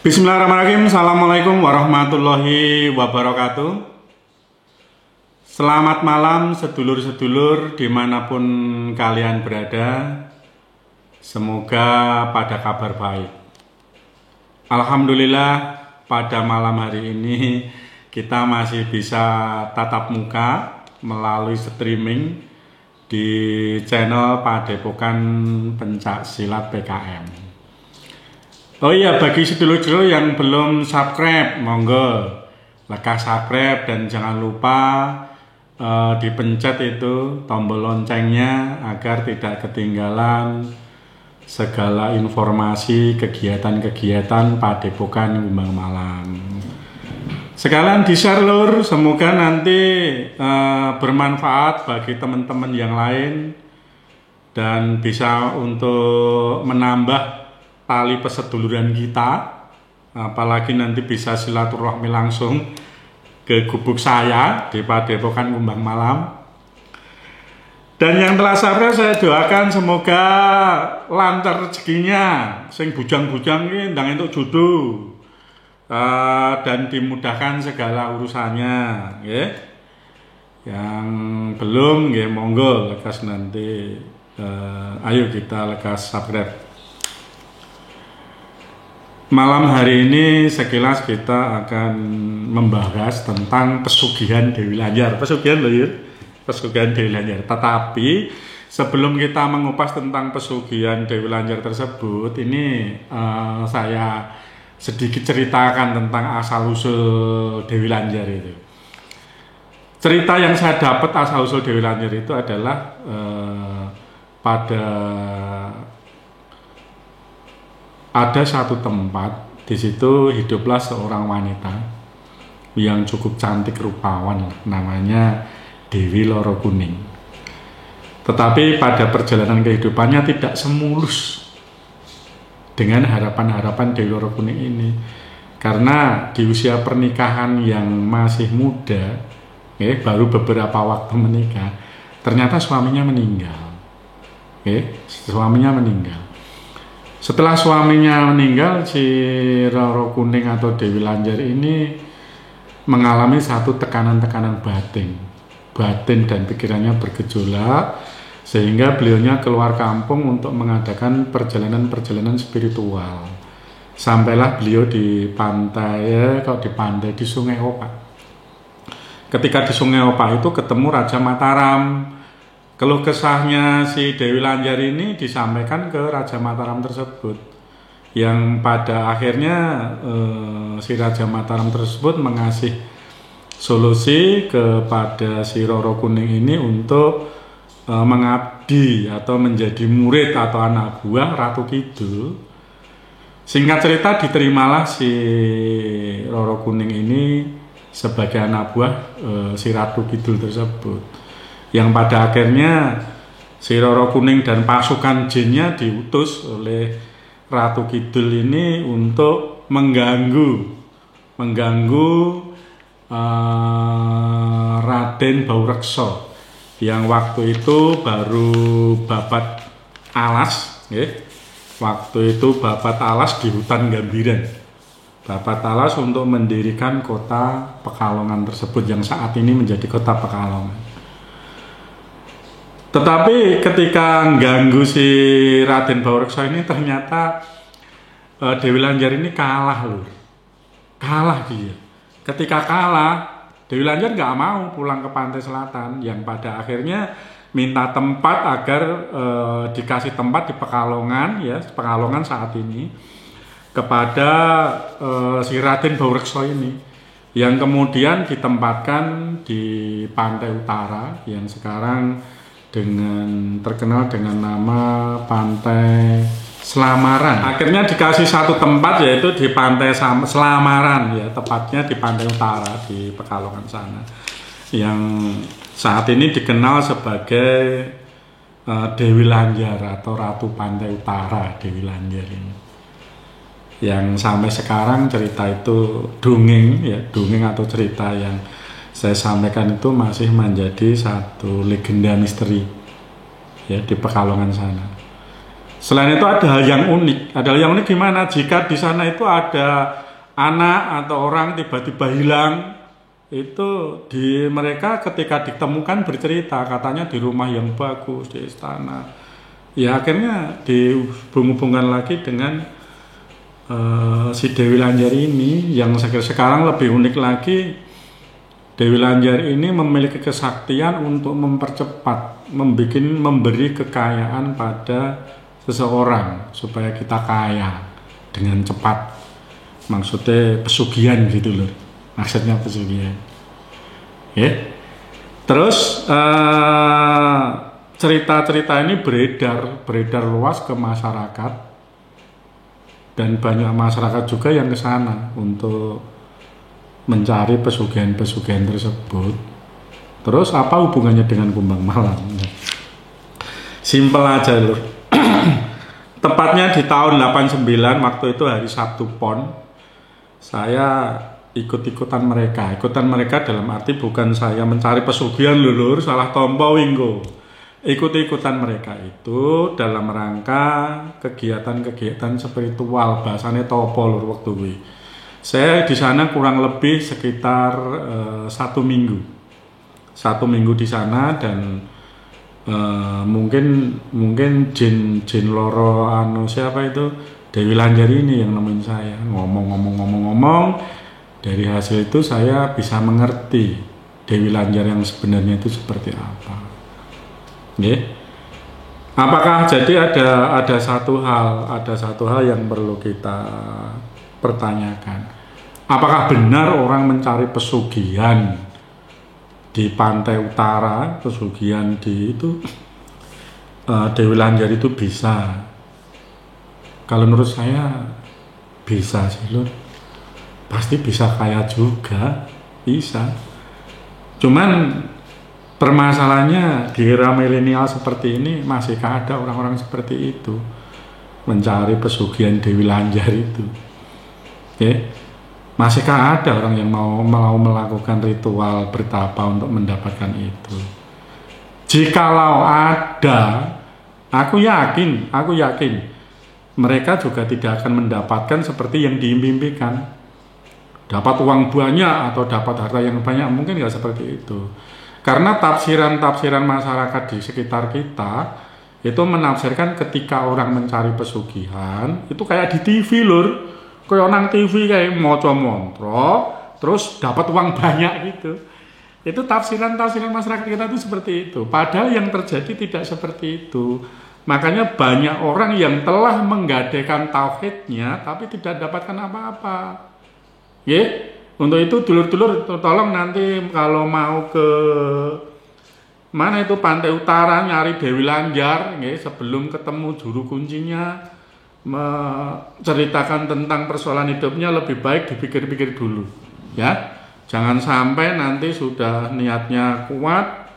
Bismillahirrahmanirrahim. Assalamualaikum warahmatullahi wabarakatuh. Selamat malam sedulur-sedulur dimanapun kalian berada. Semoga pada kabar baik. Alhamdulillah pada malam hari ini kita masih bisa tatap muka melalui streaming di channel Padepokan Pencak Silat PKM. Oh iya, bagi sedulur-sedulur yang belum subscribe, monggo lekas subscribe dan jangan lupa dipencet itu tombol loncengnya agar tidak ketinggalan segala informasi kegiatan-kegiatan Padepokan Gumbang Malam. Sekalian di-share lur, semoga nanti bermanfaat bagi teman-teman yang lain dan bisa untuk menambah tali perseduluran kita, apalagi nanti bisa silaturahmi langsung ke gubuk saya di Padepokan Gumbang Malam. Dan yang telah subscribe saya doakan semoga lancar rezekinya, sing bujang-bujang ini ndang entuk jodoh, dan dimudahkan segala urusannya, ya. Yang belum, ya monggo lekas nanti, ayo kita lekas subscribe. Malam hari ini sekilas kita akan membahas tentang pesugihan Dewi Lanjar. Pesugihan loh ya, pesugihan Dewi Lanjar. Tetapi sebelum kita mengupas tentang pesugihan Dewi Lanjar tersebut, ini saya sedikit ceritakan tentang asal-usul Dewi Lanjar itu. Cerita yang saya dapat asal-usul Dewi Lanjar itu adalah ada satu tempat, di situ hiduplah seorang wanita yang cukup cantik rupawan, namanya Dewi Loro Kuning. Tetapi pada perjalanan kehidupannya tidak semulus dengan harapan-harapan Dewi Loro Kuning ini, karena di usia pernikahan yang masih muda, baru beberapa waktu menikah, ternyata suaminya meninggal. Suaminya meninggal. Setelah suaminya meninggal, si Loro Kuning atau Dewi Lanjar ini mengalami satu tekanan-tekanan batin dan pikirannya bergejolak, sehingga beliaunya keluar kampung untuk mengadakan perjalanan-perjalanan spiritual. Sampailah beliau di pantai, di Sungai Opak. Ketika di Sungai Opak itu ketemu Raja Mataram. Keluh kesahnya si Dewi Lanjar ini disampaikan ke Raja Mataram tersebut, yang pada akhirnya si Raja Mataram tersebut mengasih solusi kepada si Loro Kuning ini untuk mengabdi atau menjadi murid atau anak buah Ratu Kidul. Singkat cerita, diterimalah si Loro Kuning ini sebagai anak buah si Ratu Kidul tersebut, yang pada akhirnya si Loro Kuning dan pasukan jinnya diutus oleh Ratu Kidul ini untuk mengganggu Raden Baurekso yang waktu itu baru babat alas, waktu itu babat alas di hutan Gambiran, babat alas untuk mendirikan kota Pekalongan tersebut yang saat ini menjadi kota Pekalongan. Tetapi ketika mengganggu si Raden Baurekso ini, ternyata Dewi Lanjar ini kalah lur. Kalah dia. Ketika kalah, Dewi Lanjar nggak mau pulang ke pantai selatan, yang pada akhirnya minta tempat agar dikasih tempat di Pekalongan, ya Pekalongan saat ini, kepada si Raden Baurekso ini, yang kemudian ditempatkan di pantai utara yang sekarang terkenal dengan nama Pantai Selamaran. Akhirnya dikasih satu tempat, yaitu di Pantai Selamaran, ya tepatnya di pantai utara di Pekalongan sana, yang saat ini dikenal sebagai Dewi Lanjar atau Ratu Pantai Utara Dewi Lanjar ini. Yang sampai sekarang cerita itu dongeng atau cerita yang saya sampaikan itu masih menjadi satu legenda misteri, ya di Pekalongan sana. Selain itu ada hal yang unik. Ada hal yang unik gimana? Jika di sana itu ada anak atau orang tiba-tiba hilang, itu mereka ketika ditemukan bercerita katanya di rumah yang bagus, di istana. Ya akhirnya dihubung-hubungkan lagi dengan si Dewi Lanjari ini, yang sekarang lebih unik lagi. Dewi Lanjari ini memiliki kesaktian untuk mempercepat, memberi kekayaan pada seseorang supaya kita kaya dengan cepat. Maksudnya pesugihan gitu loh. Maksudnya pesugihan. Ya. Terus cerita-cerita ini beredar luas ke masyarakat, dan banyak masyarakat juga yang ke sana untuk mencari pesugihan-pesugihan tersebut. Terus apa hubungannya dengan Kumbang Malam? Simpel aja lur. Tepatnya di tahun 89, waktu itu hari Sabtu Pon, saya ikut-ikutan mereka. Ikutan mereka dalam arti bukan saya mencari pesugihan lur, salah tompo winggo. Ikut-ikutan mereka itu dalam rangka kegiatan-kegiatan spiritual, bahasanya topo lur waktu itu. Saya di sana kurang lebih sekitar 1 minggu. 1 minggu di sana, dan mungkin jin loro siapa itu Dewi Lanjari ini yang nemuin saya, ngomong. Dari hasil itu saya bisa mengerti Dewi Lanjari yang sebenarnya itu seperti apa. Yeah. Apakah jadi ada satu hal yang perlu kita pertanyakan. Apakah benar orang mencari pesugihan di pantai utara, pesugihan di itu Dewi Lanjari itu bisa? Kalau menurut saya bisa sih lho. Pasti bisa kaya juga, bisa. Cuman permasalahannya di era milenial seperti ini, masihkah ada orang-orang seperti itu mencari pesugihan Dewi Lanjari itu? Oke. Masihkah ada orang yang mau melakukan ritual bertapa untuk mendapatkan itu? Jikalau ada, aku yakin mereka juga tidak akan mendapatkan seperti yang diimpikan. Dapat uang banyak atau dapat harta yang banyak, mungkin nggak seperti itu. Karena tafsiran masyarakat di sekitar kita itu menafsirkan ketika orang mencari pesugihan itu kayak di TV lur. Kayak nang TV kayak maca mantra terus dapat uang banyak gitu. Itu tafsiran masyarakat kita itu seperti itu. Padahal yang terjadi tidak seperti itu. Makanya banyak orang yang telah menggadaikan tauhidnya tapi tidak dapatkan apa-apa. Ya, untuk itu dulur-dulur tolong nanti kalau mau ke mana itu pantai utara nyari Dewi Lanjar, ya, sebelum ketemu juru kuncinya, menceritakan tentang persoalan hidupnya lebih baik dipikir-pikir dulu, ya. Jangan sampai nanti sudah niatnya kuat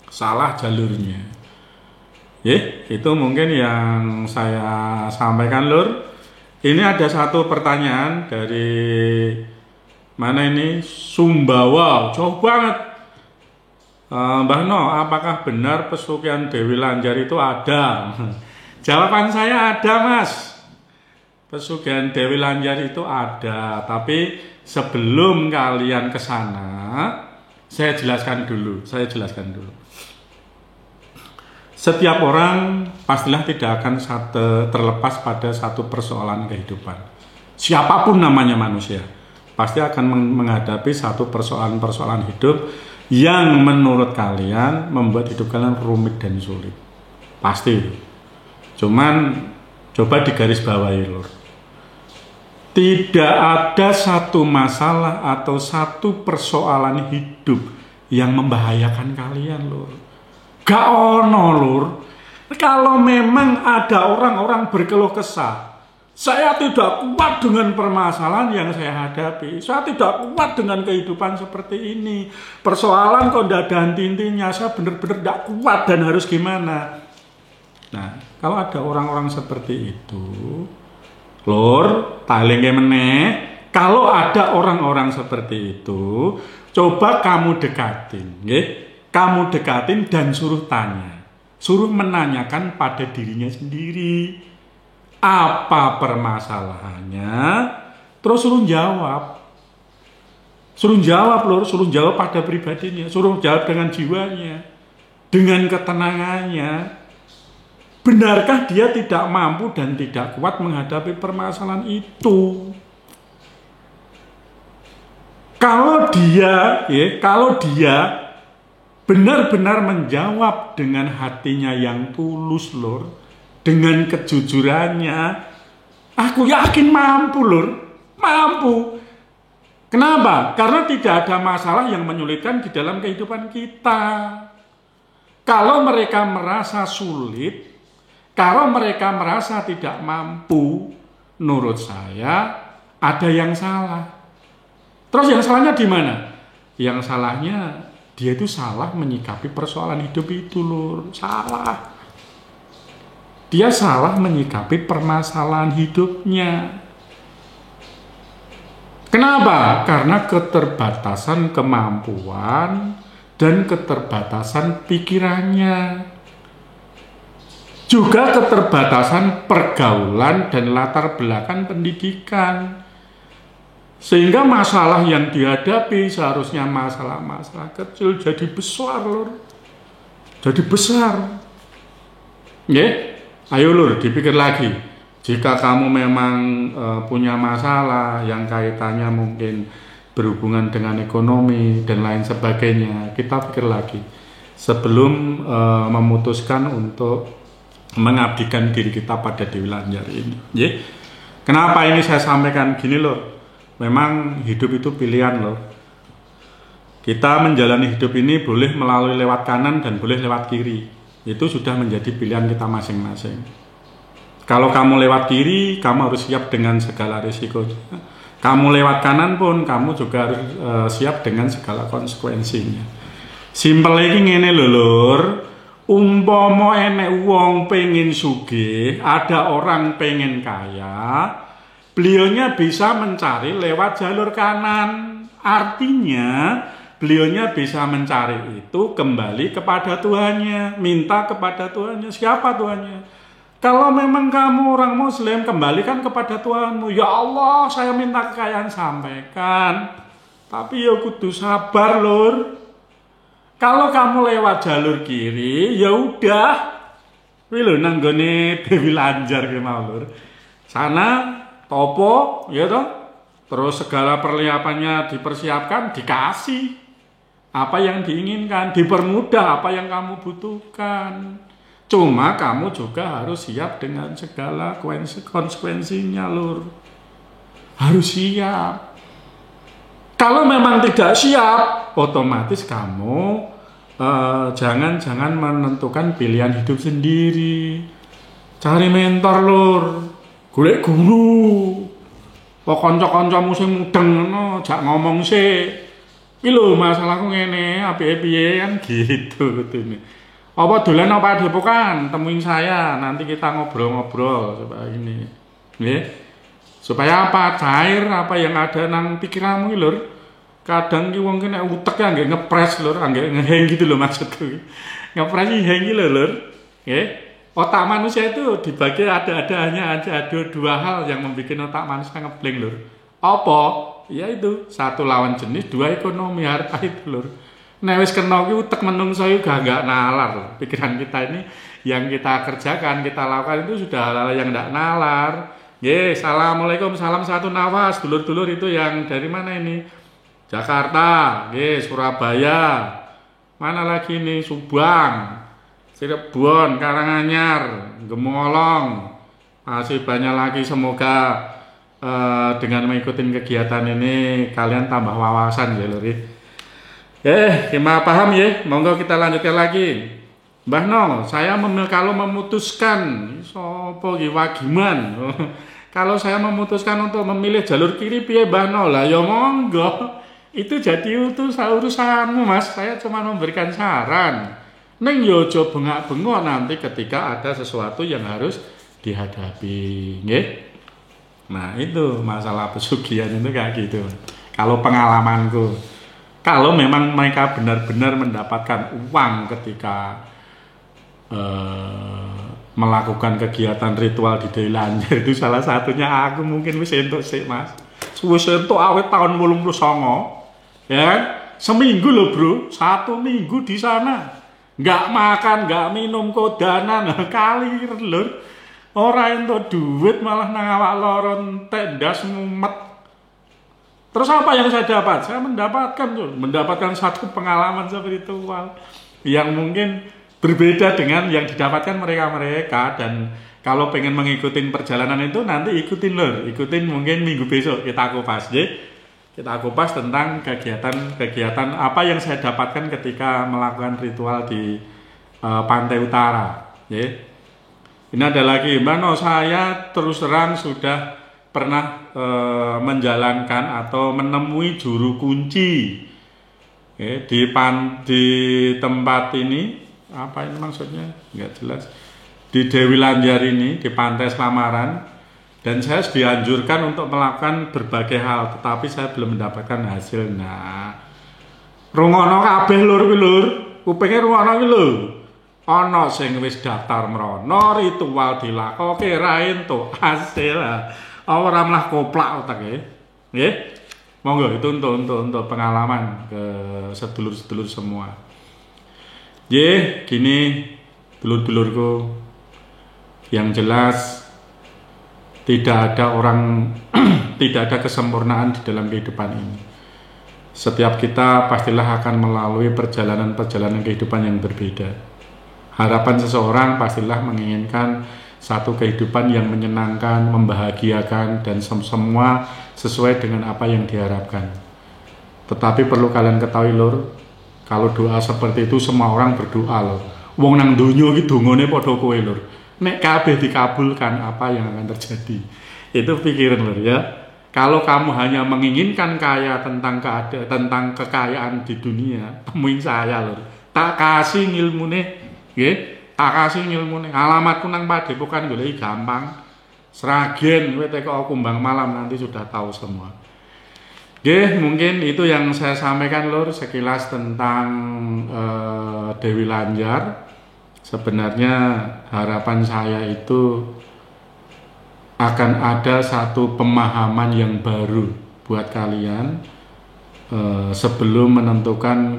salah jalurnya. Ya, itu mungkin yang saya sampaikan lur. Ini ada satu pertanyaan dari mana ini, Sumbawa, jauh banget. Mbah No, apakah benar pesugihan Dewi Lanjari itu ada? Jawaban saya ada mas. Pesugihan Dewi Lanjari itu ada, tapi sebelum kalian ke sana, saya jelaskan dulu. Setiap orang pastilah tidak akan terlepas pada satu persoalan kehidupan. Siapapun namanya manusia, pasti akan menghadapi satu persoalan hidup yang menurut kalian membuat hidup kalian rumit dan sulit. Pasti. Cuman coba digarisbawahi lur. Tidak ada satu masalah atau satu persoalan hidup yang membahayakan kalian lur. Gak ono lur. Kalau memang ada orang-orang berkeluh kesah, saya tidak kuat dengan permasalahan yang saya hadapi, saya tidak kuat dengan kehidupan seperti ini, persoalan kok tidak ada henti-hentinya, saya benar-benar tidak kuat dan harus gimana. Nah, kalau ada orang-orang seperti itu, lur, talinge meneh, kalau ada orang-orang seperti itu, coba kamu dekatin, nggih. Kamu dekatin dan suruh tanya. suruh menanyakan pada dirinya sendiri apa permasalahannya, terus suruh jawab. Suruh jawab lur, suruh jawab pada pribadinya, suruh jawab dengan jiwanya, dengan ketenangannya. Benarkah dia tidak mampu dan tidak kuat menghadapi permasalahan itu? Kalau dia benar-benar menjawab dengan hatinya yang tulus lur, dengan kejujurannya, aku yakin mampu lur, mampu. Kenapa? Karena tidak ada masalah yang menyulitkan di dalam kehidupan kita. Kalau mereka merasa sulit, kalau mereka merasa tidak mampu, menurut saya ada yang salah. Terus yang salahnya di mana? Yang salahnya dia itu salah menyikapi persoalan hidup itu lur. Salah. Dia salah menyikapi permasalahan hidupnya. Kenapa? Karena keterbatasan kemampuan dan keterbatasan pikirannya. Juga keterbatasan pergaulan dan latar belakang pendidikan. Sehingga masalah yang dihadapi seharusnya masalah-masalah kecil jadi besar lur. Jadi besar. Ayo lur, dipikir lagi. Jika kamu memang punya masalah yang kaitannya mungkin berhubungan dengan ekonomi dan lain sebagainya, kita pikir lagi sebelum memutuskan untuk mengabdikan diri kita pada Dewi Lanjar ini. Kenapa ini saya sampaikan gini loh? Memang hidup itu pilihan loh. Kita menjalani hidup ini boleh melalui lewat kanan dan boleh lewat kiri. Itu sudah menjadi pilihan kita masing-masing. Kalau kamu lewat kiri, kamu harus siap dengan segala risikonya. Kamu lewat kanan pun, kamu juga harus siap dengan segala konsekuensinya. Simpel ini ngene lho lur. Umpama enek wong pengen sugih, ada orang pengen kaya, beliaunya bisa mencari lewat jalur kanan. Artinya, beliaunya bisa mencari itu kembali kepada Tuhannya, minta kepada Tuhannya. Siapa Tuhannya? Kalau memang kamu orang Muslim, kembalikan kepada Tuhanmu. Ya Allah, saya minta kekayaan, sampaikan. Tapi ya kudu sabar lur. Kalau kamu lewat jalur kiri, ya udah. Wih lho nanggone Dewi Lanjar ki mau lur. Sana topo, ya toh. Terus segala persiapannya dipersiapkan, dikasih apa yang diinginkan, dipermudah apa yang kamu butuhkan. Cuma kamu juga harus siap dengan segala konsekuensinya lur. Harus siap. Kalau memang tidak siap, otomatis kamu jangan menentukan pilihan hidup sendiri. Cari mentor lur. Golek guru. Kok kanca-kancamu sing mudeng ngono, jak ngomong sik. Iki lho masalahku ngene, piye-piye kan gitu kutune. Apa dolan apa Padepokan, temuin saya, nanti kita ngobrol-ngobrol supaya ini. Supaya apa? Cair apa yang ada nang pikiranmu lur. Kadang ki wong ki nek utek ya nggih ngepres lur, nggih ngeheng gitu lho maksudku. Ngepres iki heng lho lur. Nggih. Otak manusia itu dibagi ada dua hal yang membuat otak manusia ngeblank lur. Apa? Ya itu, satu lawan jenis, dua ekonomi, harta itu lur. Nek wis kena ki utek menungso yo gak nalar. Pikiran kita ini yang kita kerjakan, kita lakukan itu sudah hal-hal yang ndak nalar. Nggih, assalamualaikum, salam satu nafas. Dulur-dulur itu yang dari mana ini? Jakarta, nggih, Surabaya. Mana lagi nih? Subang, Cirebon, Karanganyar, Gemolong. Masih banyak lagi, semoga dengan mengikuti kegiatan ini kalian tambah wawasan ya lur. Gimana paham ya? Monggo kita lanjutkan lagi. Mbah No, saya kalau memutuskan sopo wagiman. Kalau saya memutuskan untuk memilih jalur kiri piye Mbah No? Lah ya monggo. Itu jadi urusanmu Mas. Saya cuma memberikan saran. Neng yo aja bengak-bengok nanti ketika ada sesuatu yang harus dihadapi, nggih. Nah, itu masalah pesugihan itu kayak gitu. Kalau pengalamanku, kalau memang mereka benar-benar mendapatkan uang ketika melakukan kegiatan ritual di Dewi Lanjar itu salah satunya aku mungkin wis entuk sik Mas. Wis entuk awet tahun 89. Ya kan? Seminggu loh bro, 1 minggu di sana. Nggak makan, nggak minum, kodanan kali lur. Ora entuk duit malah nang awak loro entek ndas mumet. Terus apa yang saya dapat? Saya mendapatkan satu pengalaman spiritual yang mungkin berbeda dengan yang didapatkan mereka-mereka. Dan kalau pengen mengikuti perjalanan itu nanti ikutin mungkin minggu besok kita kupas ya. Kita kupas tentang kegiatan apa yang saya dapatkan ketika melakukan ritual di Pantai Utara ya. Ini ada lagi saya terus terang sudah pernah menjalankan atau menemui juru kunci di tempat ini. Apa ini maksudnya? Nggak jelas. Di Dewi Lanjar ini, di Pantai Selamaran. Dan saya dianjurkan untuk melakukan berbagai hal, tetapi saya belum mendapatkan hasil. Nah, rungono kabeh lur, kupingnya rungono iki lho. Ana sing wis daftar mrono, ritual dilakoke ra entuk hasil. Ora malah koplak otake. Nggih. Monggo itu untuk pengalaman ke sedulur-sedulur semua. Gini dulur-dulurku, yang jelas tidak ada kesempurnaan di dalam kehidupan ini. Setiap kita pastilah akan melalui perjalanan kehidupan yang berbeda. Harapan seseorang pastilah menginginkan satu kehidupan yang menyenangkan, membahagiakan, dan semua sesuai dengan apa yang diharapkan. Tetapi perlu kalian ketahui lur, kalau doa seperti itu semua orang berdoa lur. Wong nang donya iki dongane padha kowe lur. Nek kabeh dikabulkan, apa yang akan terjadi? Itu pikiran lur ya. Kalau kamu hanya menginginkan kaya tentang kekayaan di dunia, temuin saya lur. Tak kasih ilmune, nggih. Tak kasih ilmune. Alamatku nang Padepokan goleki gampang. Sragen kowe teko Kumbang Malam nanti sudah tahu semua. Nggih, mungkin itu yang saya sampaikan lur sekilas tentang Dewi Lanjar. Sebenarnya harapan saya itu akan ada satu pemahaman yang baru buat kalian sebelum menentukan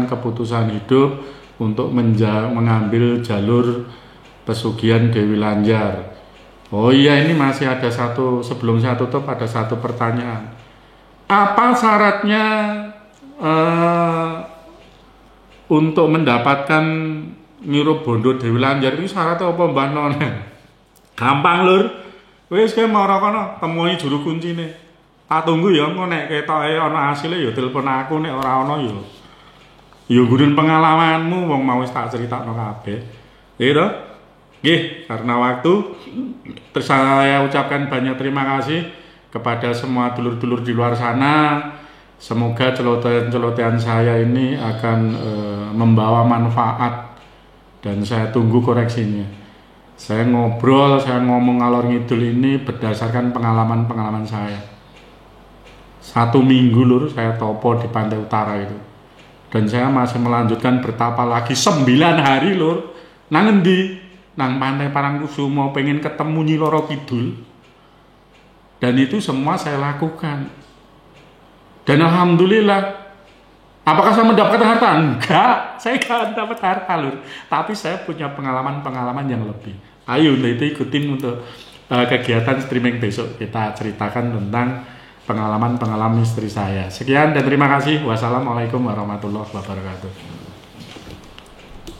keputusan hidup untuk mengambil jalur pesugihan Dewi Lanjar. Oh iya, ini masih ada sebelum saya tutup ada satu pertanyaan. Apa syaratnya untuk mendapatkan ngirup bondo Dewi Lanjar ini syaratnya apa Mbah Non? Gampang lur. Wis kowe mara kono temui juru kuncine. Tak tunggu ya engko nek ketoke ana asile ya telepon aku, nek ora ana ya gurun pengalamanmu wong mau wis tak critakno kabeh. Gitu. Nggih, karena waktu saya ucapkan banyak terima kasih kepada semua dulur-dulur di luar sana. Semoga celotehan saya ini akan membawa manfaat dan saya tunggu koreksinya. Saya ngomong ngalor ngidul ini berdasarkan pengalaman saya. 1 minggu lur saya topo di Pantai Utara itu. Dan saya masih melanjutkan bertapa lagi 9 hari lur. Nang endi? Nang Pantai Parangkusumo pengen ketemu Nyi Loro Kidul. Dan itu semua saya lakukan. Dan alhamdulillah, apakah saya mendapatkan harta? Enggak, saya enggak dapat harta lur. Tapi saya punya pengalaman yang lebih. Ayo itu ikutin untuk kegiatan streaming besok. Kita ceritakan tentang pengalaman istri saya. Sekian dan terima kasih. Wassalamualaikum warahmatullahi wabarakatuh.